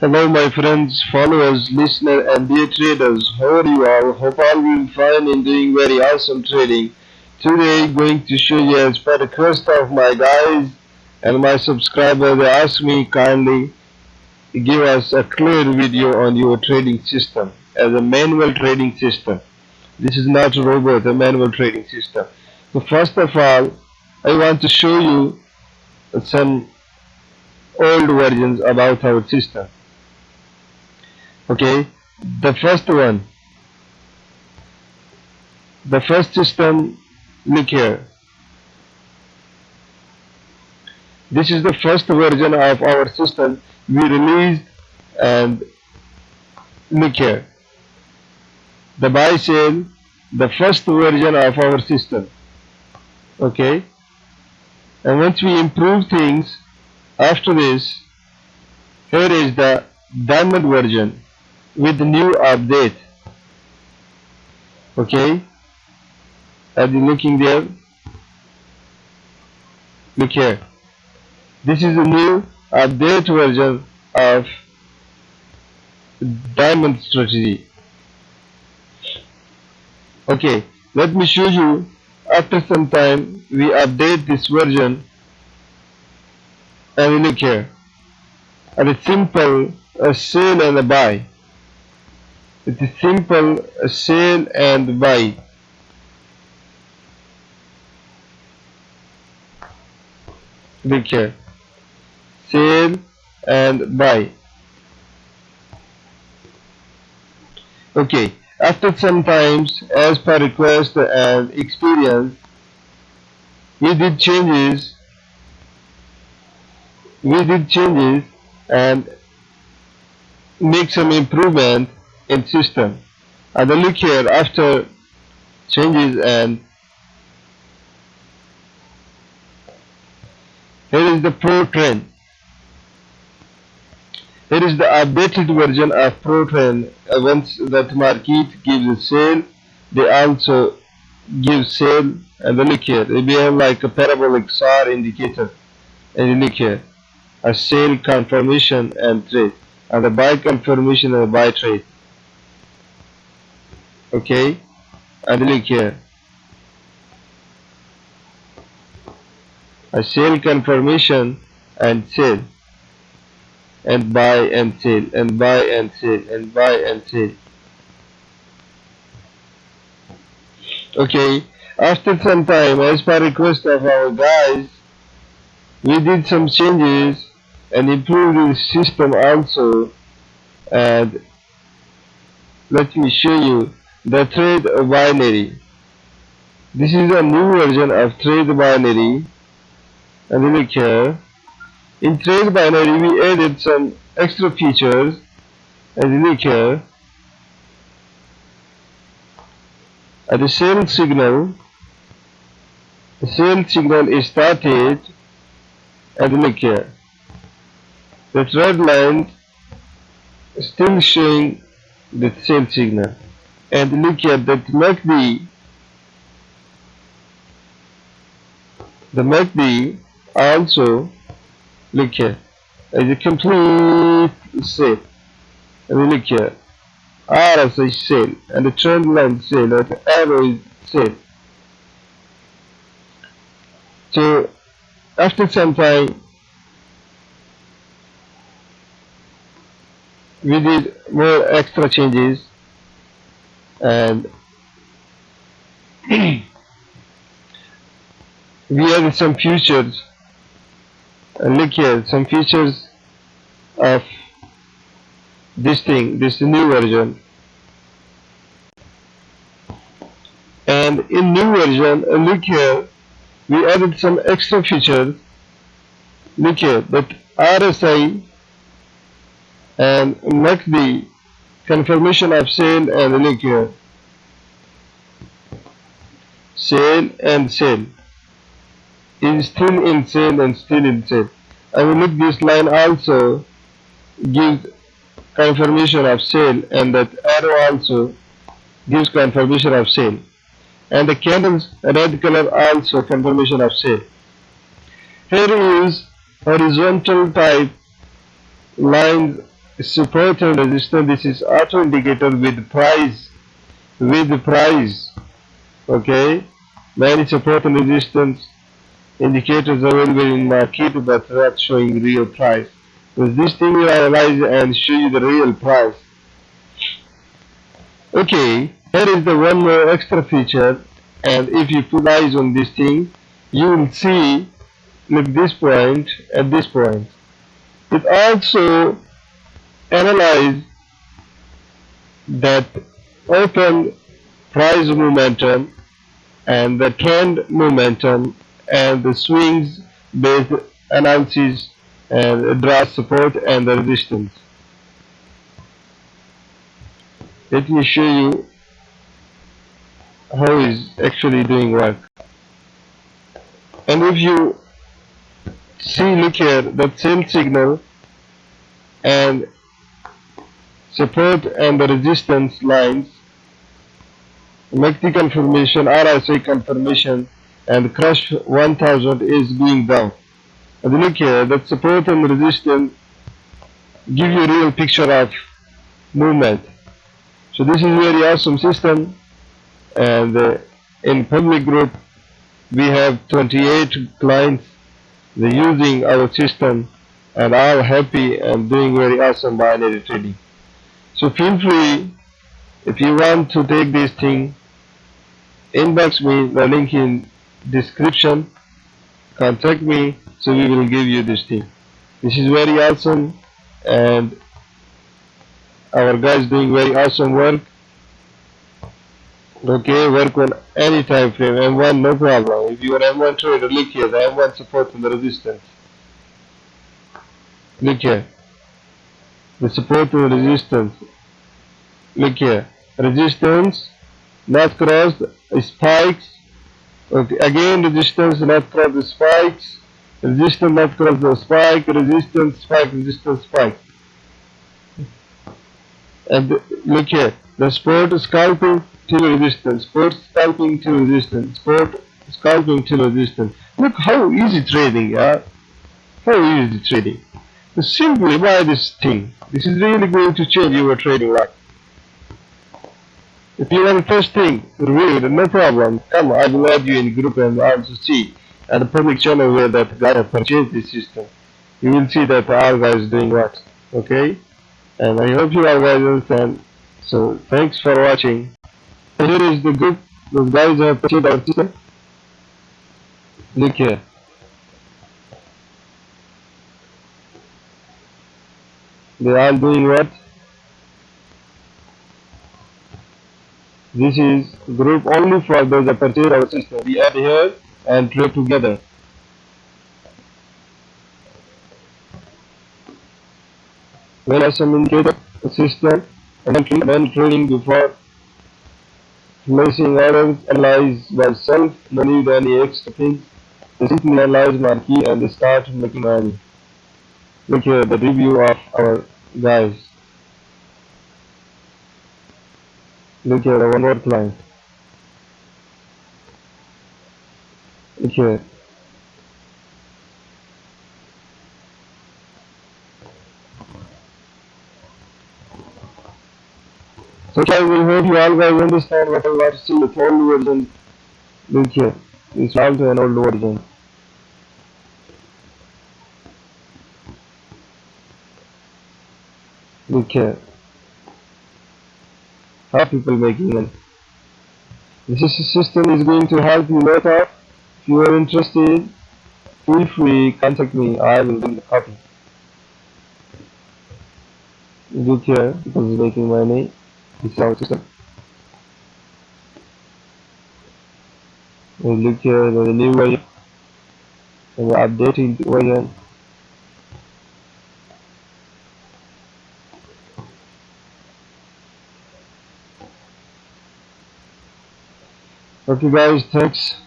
Hello my friends, followers, listeners and dear traders. How are you all? Hope all will be fine and doing very awesome trading. Today going to show you as per request of my guys and my subscribers. They asked me kindly give us a clear video on your trading system as a manual trading system. This is not a robot, a manual trading system. So first of all, I want to show you some old versions about our system. Okay, the first one, the first system, look here. This is the first version of our system we released, and look here, the buy sale, the first version of our system. Okay, and once we improve things, after this, here is the diamond version with the new update. Okay, are you looking there? Look here, this is a new update version of diamond strategy. Okay, let me show you. After some time we update this version, and look here, and it's simple a sell and a buy. It is simple a sell and buy. Look here, sell and buy. Okay, after some times, as per request and experience, we did changes and make some improvement in system. And then look here, after changes, and here is the pro trend. Here is the updated version of pro trend. Once that market gives a sale, they also give sale. And then look here, they behave like a parabolic SAR indicator. And look here, a sale confirmation and trade, and a buy confirmation and a buy trade. Okay, and look here, a sale confirmation and sale, and buy and sale, and buy and sale, and buy and sale. Okay, after some time, as per request of our guys, we did some changes and improved the system also. And let me show you the trade binary. This is a new version of trade binary. And look here, in trade binary we added some extra features. And look here, at the sell signal is started. And look here, the red line still showing the sell signal. And look here, that MACD also, look here, is a complete sale. And look here, RSI sale, and the trend line sale, and the arrow is sale. So after some time, we did more extra changes, and we added some features. And look here, some features of this new version. And in new version, look here, we added some extra features. Look here, that RSI and MACD confirmation of sale, and look here, sale and sale is still in sale and still in sale. And look, this line also gives confirmation of sale, and that arrow also gives confirmation of sale, and the candles red color also confirmation of sale. Here is horizontal type lines support and resistance. This is auto indicator with price, okay. Many support and resistance indicators available in market but not showing real price. With this thing will analyze and show you the real price. Okay, here is the one more extra feature, and if you put eyes on this thing, you will see at this point, it also analyze that open price momentum and the trend momentum and the swings based analysis and draw support and the resistance. Let me show you how is actually doing work. And if you see, look here, that sell signal and support and the resistance lines MACD confirmation, RSI confirmation, and crush 1000 is going down. And look here, that support and resistance give you a real picture of movement. So this is very awesome system, and in public group we have 28 clients. They're using our system and all happy and doing very awesome binary trading. So feel free, if you want to take this thing, inbox me, the link in description, contact me, so we will give you this thing. This is very awesome, and our guys doing very awesome work. Okay, work on any time frame, M1 no problem. If you are M1 trader, look here, the M1 support and the resistance. Look here, the support and resistance. Look here, resistance not crossed, spikes. Okay, again resistance not cross the spikes, resistance not cross the spike, resistance, spike, resistance, spike. And look here, the support scalping till resistance, support scalping till resistance, support scalping till resistance. Look how easy trading, yeah? How easy trading. So simply buy this thing. This is really going to change your trading life. If you want first thing, read, no problem. Come, I will add you in group and also see at the public channel where that guy has purchased this system. You will see that our guys doing what. Okay? And I hope you all guys understand. So thanks for watching. Here is the group. Those guys have purchased our system. Look here. They are doing what? This is group only for those that purchase our system. We add here and trade together. When awesome indicator system and trading before placing orders, analyze by self, no need any extra things. They simply analyze marquee and they start making money. Look here, the review of our guys. Look here, one more client. Look here. So I will hope you all guys understand what I was still the old version. Look here, it's also an old version. Look here. How people making money. This system is going to help you later. If you are interested, feel free, contact me. I will bring the copy. Look here, because it's making money. This is our system. And look here, the new version, and the updated version. Okay guys, thanks.